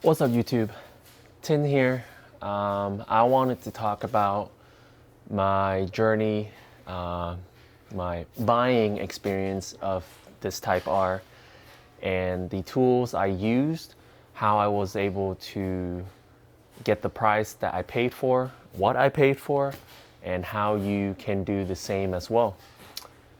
What's up, YouTube? Tin here. I wanted to talk about my journey, my buying experience of this Type R, and the tools I used, how I was able to get the price that I paid for, what I paid for, and how you can do the same as well.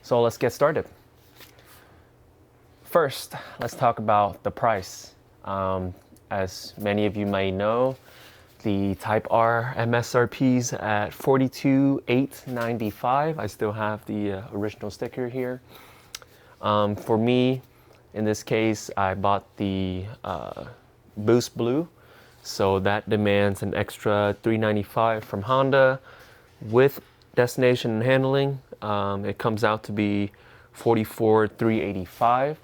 So let's get started. First, let's talk about the price. As many of you may know, the Type R MSRP's at $42,895. I still have the original sticker here. For me, in this case, I bought the Boost Blue, so that demands an extra $395 from Honda. With destination and handling, it comes out to be $44,385.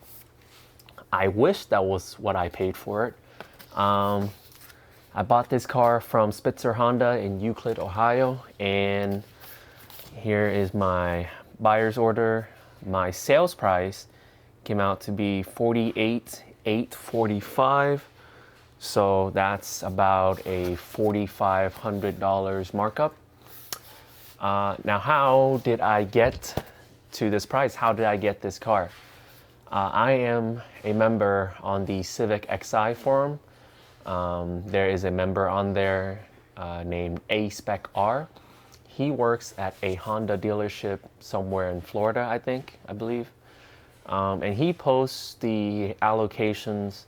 I wish that was what I paid for it. I bought this car from Spitzer Honda in Euclid, Ohio, and here is my buyer's order. My sales price came out to be $48,845, so that's about a $4,500 markup. Now, how did I get to this price? How did I get this car? I am a member on the Civic XI forum. There is a member on there named A-Spec R. He works at a Honda dealership somewhere in Florida, I believe. And he posts the allocations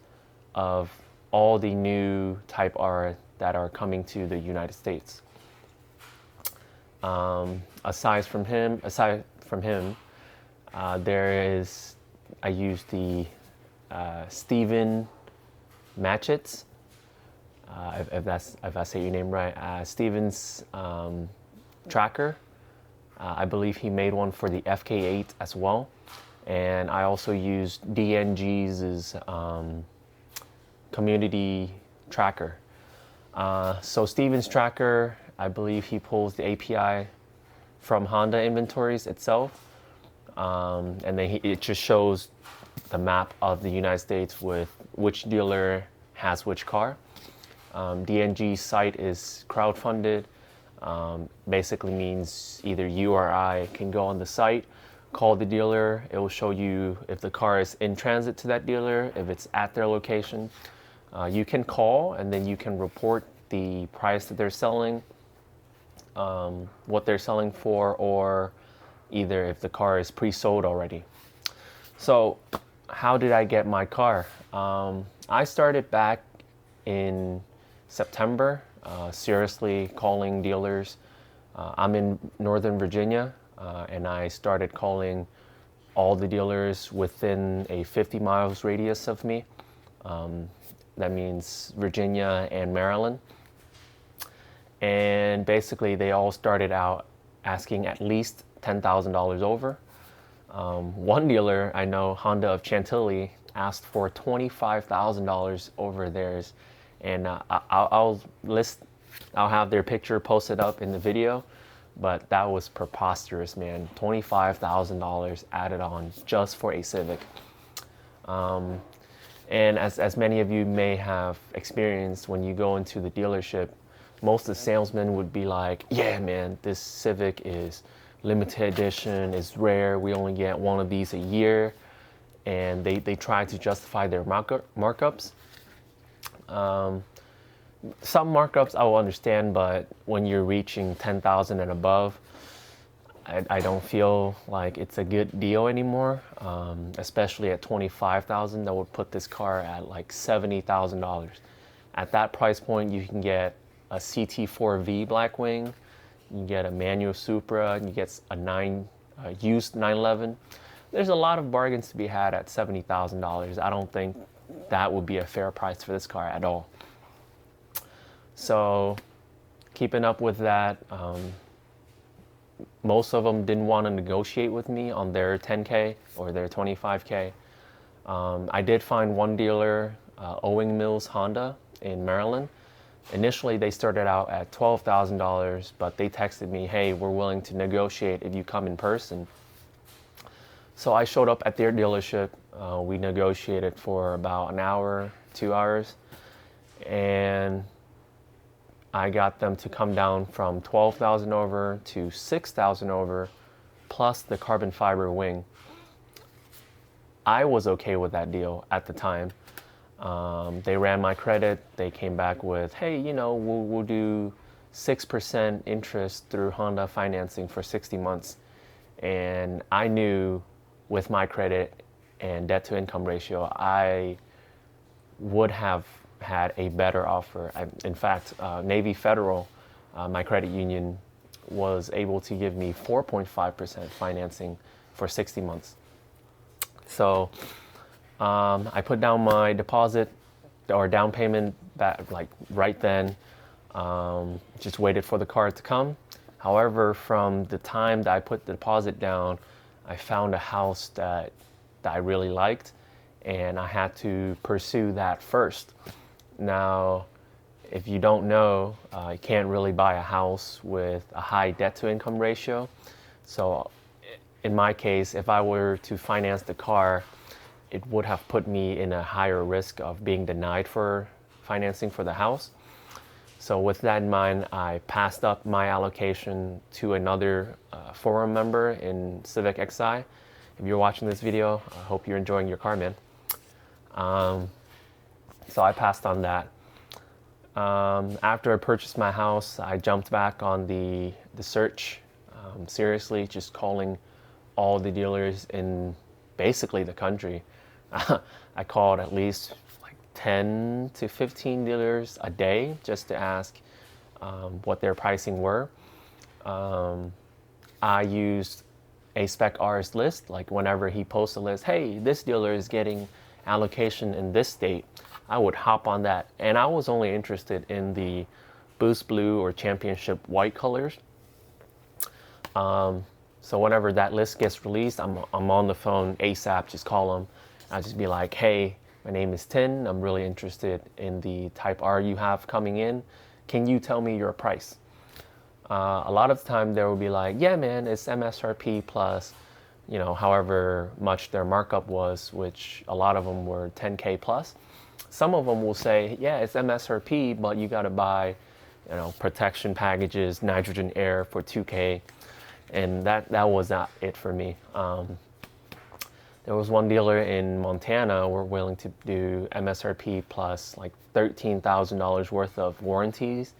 of all the new Type R that are coming to the United States. Aside from him, I use the Steven Matchett's. If I say your name right, Steven's tracker. I believe he made one for the FK8 as well, and I also used DNG's community tracker. So Steven's tracker, I believe he pulls the API from Honda inventories itself, and then it just shows the map of the United States with which dealer has which car. DNG's site is crowdfunded. Basically means either you or I can go on the site, call the dealer. It will show you if the car is in transit to that dealer, if it's at their location. You can call and then you can report the price that they're selling, what they're selling for, or either if the car is pre-sold already. So how did I get my car? I started back in September, seriously calling dealers. I'm in Northern Virginia, and I started calling all the dealers within a 50 miles radius of me. That means Virginia and Maryland. And basically they all started out asking at least $10,000 over. One dealer I know, Honda of Chantilly, asked for $25,000 over theirs, and I'll have their picture posted up in the video, but that was preposterous, man. $25,000 added on just for a Civic. And as many of you may have experienced, when you go into the dealership, most of the salesmen would be like, yeah, man, this Civic is limited edition, is rare, we only get one of these a year. And they try to justify their markups. Some markups I will understand, but when you're reaching 10,000 and above, I don't feel like it's a good deal anymore. Especially at 25,000, that would put this car at like $70,000. At that price point, you can get a CT4V Blackwing, you can get a manual Supra, and you get a used 911. There's a lot of bargains to be had at $70,000. I don't think that would be a fair price for this car at all. So keeping up with that, most of them didn't want to negotiate with me on their 10K or their 25K. I did find one dealer, Owing Mills Honda in Maryland. Initially, they started out at $12,000, but they texted me, hey, we're willing to negotiate if you come in person. So I showed up at their dealership. We negotiated for about an hour, 2 hours. and I got them to come down from 12,000 over to 6,000 over, plus the carbon fiber wing. I was okay with that deal at the time. They ran my credit. They came back with, hey, we'll do 6% interest through Honda financing for 60 months. And I knew with my credit and debt to income ratio, I would have had a better offer. In fact, Navy Federal, my credit union, was able to give me 4.5% financing for 60 months. So I put down my deposit or down payment back, like right then. Just waited for the car to come. However, from the time that I put the deposit down, I found a house that I really liked, and I had to pursue that first. Now, if you don't know, you can't really buy a house with a high debt to income ratio. So in my case, if I were to finance the car, it would have put me in a higher risk of being denied for financing for the house. So with that in mind, I passed up my allocation to another forum member in Civic Xi. If you're watching this video, I hope you're enjoying your car, man. So I passed on that. After I purchased my house, I jumped back on the search. Seriously, just calling all the dealers in basically the country. I called at least like 10 to 15 dealers a day just to ask what their pricing were. I used a Spec R's list, like whenever he posts a list, hey, this dealer is getting allocation in this state, I would hop on that. And I was only interested in the Boost Blue or Championship White colors. So whenever that list gets released, I'm on the phone ASAP, just call them. I'll just be like, hey, my name is Tin. I'm really interested in the Type R you have coming in. Can you tell me your price? A lot of the time they will be like, yeah, man, it's MSRP plus, however much their markup was, which a lot of them were 10K plus. Some of them will say, yeah, it's MSRP, but you got to buy, protection packages, nitrogen air for 2K. And that was not it for me. There was one dealer in Montana who were willing to do MSRP plus like $13,000 worth of warranties.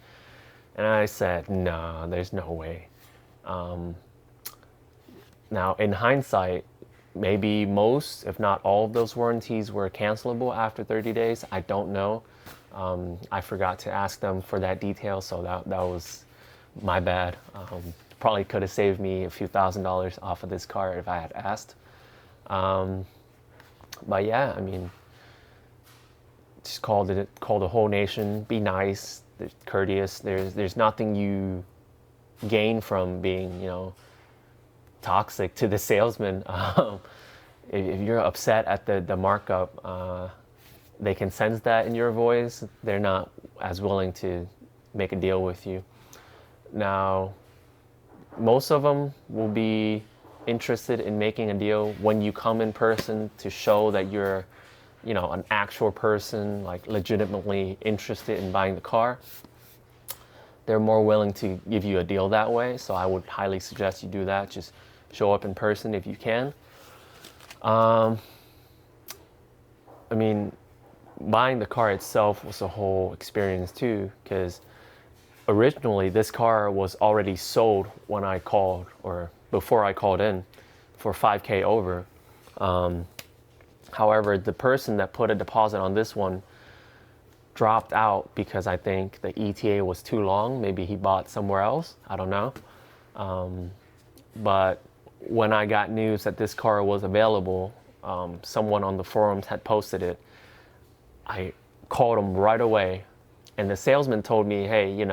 And I said, nah, there's no way. Now, in hindsight, maybe most, if not all of those warranties were cancelable after 30 days. I don't know. I forgot to ask them for that detail, so that was my bad. Probably could have saved me a few $1,000s off of this car if I had asked. But yeah, I mean, just call the whole nation, be nice, courteous. There's nothing you gain from being, toxic to the salesman. If you're upset at the markup, they can sense that in your voice. They're not as willing to make a deal with you. Now, most of them will be interested in making a deal when you come in person to show that you're, an actual person, like legitimately interested in buying the car. They're more willing to give you a deal that way. So I would highly suggest you do that. Just show up in person if you can. I mean, buying the car itself was a whole experience too, because originally this car was already sold when I called, or before I called in, for 5K over. However, the person that put a deposit on this one dropped out because I think the ETA was too long. Maybe he bought somewhere else. I don't know. But when I got news that this car was available, someone on the forums had posted it. I called him right away, and the salesman told me, hey,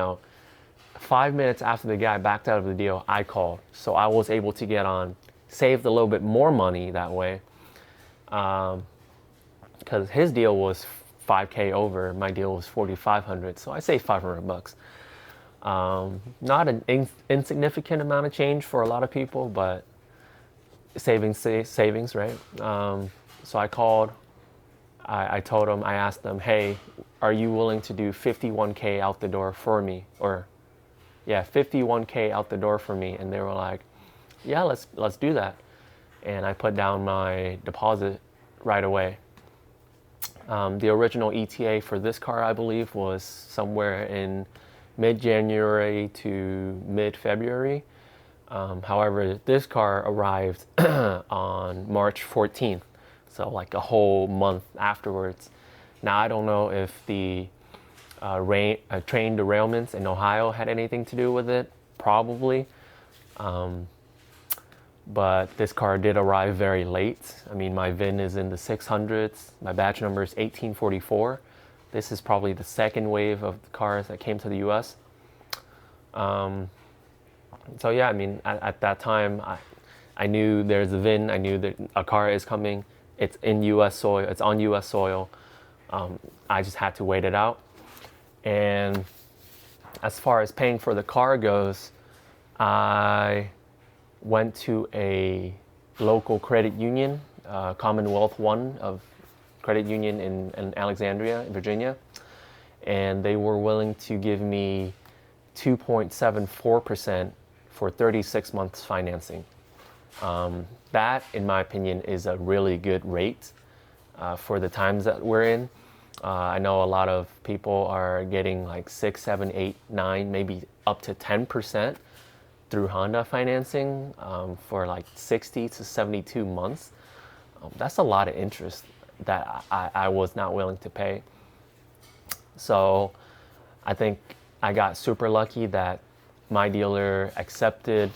5 minutes after the guy backed out of the deal, I called. So I was able to get on, saved a little bit more money that way. Because his deal was 5K over, my deal was 4,500, so I saved $500. Not an insignificant amount of change for a lot of people, but savings, right? So I called, I told them, I asked them, hey, are you willing to do 51K out the door for me? Or yeah, 51K out the door for me. And they were like, yeah, let's do that. And I put down my deposit right away. The original ETA for this car, I believe, was somewhere in mid-January to mid-February. However, this car arrived on March 14th, so like a whole month afterwards. Now, I don't know if the train derailments in Ohio had anything to do with it, probably. But this car did arrive very late. I mean, my VIN is in the 600s. My batch number is 1844. This is probably the second wave of cars that came to the US. So yeah, I mean, at that time, I knew there's a VIN. I knew that a car is coming. It's in US soil. It's on US soil. I just had to wait it out. And as far as paying for the car goes, I went to a local credit union, Commonwealth One of credit union in Alexandria, Virginia, and they were willing to give me 2.74% for 36 months financing. That, in my opinion, is a really good rate for the times that we're in. I know a lot of people are getting like 6, 7, 8, 9, maybe up to 10% through Honda financing for like 60 to 72 months. That's a lot of interest that I was not willing to pay. So I think I got super lucky that my dealer accepted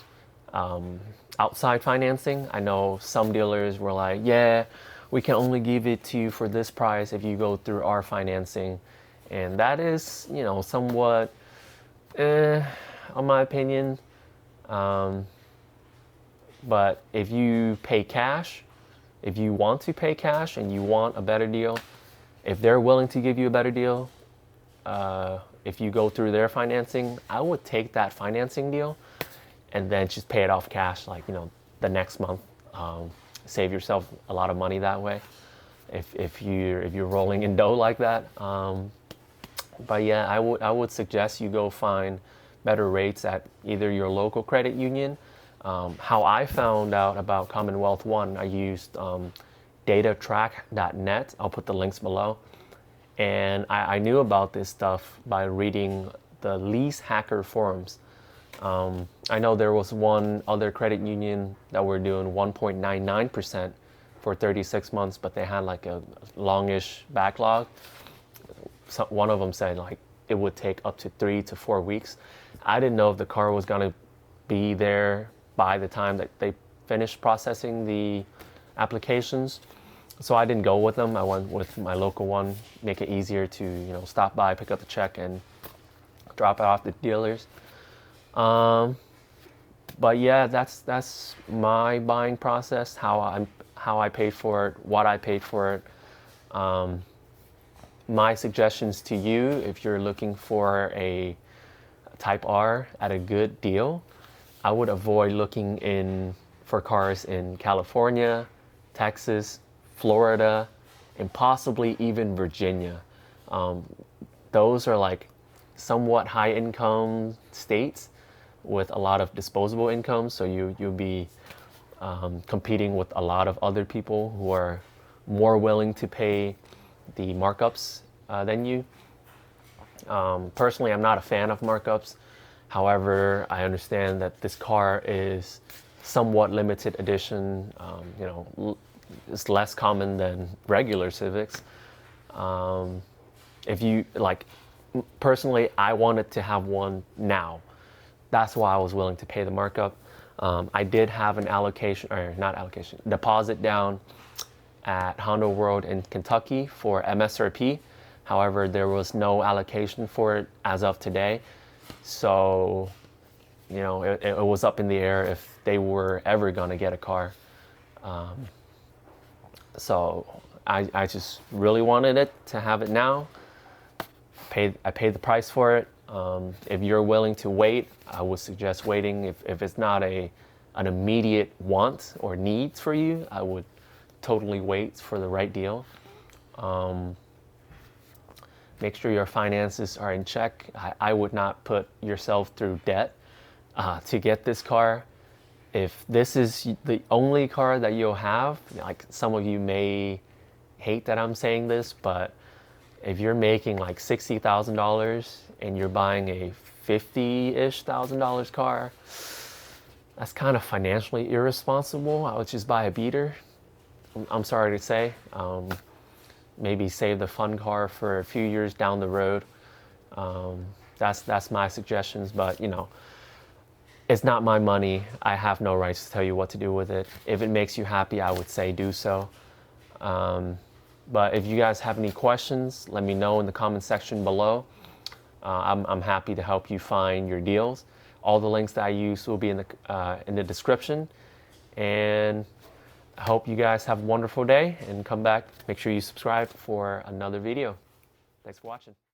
outside financing. I know some dealers were like, yeah, we can only give it to you for this price if you go through our financing. And that is, you know, somewhat, in my opinion. But if you pay cash, if you want to pay cash and you want a better deal, if they're willing to give you a better deal, if you go through their financing, I would take that financing deal and then just pay it off cash, like, you know, the next month. Save yourself a lot of money that way if you're rolling in dough like that. But yeah, I would suggest you go find better rates at either your local credit union. How I found out about Commonwealth One, I used datatrack.net. I'll put the links below. And I knew about this stuff by reading the lease hacker forums. I know there was one other credit union that were doing 1.99% for 36 months, but they had like a longish backlog. So one of them said like it would take up to 3 to 4 weeks. I didn't know if the car was gonna be there by the time that they finished processing the applications. So I didn't go with them. I went with my local one, make it easier to, you know, stop by, pick up the check and drop it off the dealers. But yeah, that's my buying process, how I paid for it, what I paid for it. My suggestions to you, if you're looking for a Type R at a good deal, I would avoid looking for cars in California, Texas, Florida, and possibly even Virginia. Those are like somewhat high income states with a lot of disposable income, so you'll be competing with a lot of other people who are more willing to pay the markups than you. Personally, I'm not a fan of markups. However, I understand that this car is somewhat limited edition. You know, it's less common than regular Civics. If you like, personally, I wanted to have one now. That's why I was willing to pay the markup. I did have an deposit down at Honda World in Kentucky for MSRP. However, there was no allocation for it as of today. So, you know, it was up in the air if they were ever going to get a car. So I just really wanted it to have it now. I paid the price for it. If you're willing to wait, I would suggest waiting. If it's not an immediate want or needs for you, I would totally wait for the right deal. Make sure your finances are in check. I would not put yourself through debt to get this car. If this is the only car that you'll have, like some of you may hate that I'm saying this, but if you're making like $60,000 and you're buying a $50-ish thousand car, that's kind of financially irresponsible. I would just buy a beater. I'm sorry to say. Maybe save the fun car for a few years down the road. That's my suggestions, but you know, it's not my money. I have no rights to tell you what to do with it. If it makes you happy, I would say do so. But if you guys have any questions, let me know in the comment section below. I'm happy to help you find your deals. All the links that I use will be in the description. And I hope you guys have a wonderful day and come back. Make sure you subscribe for another video. Thanks for watching.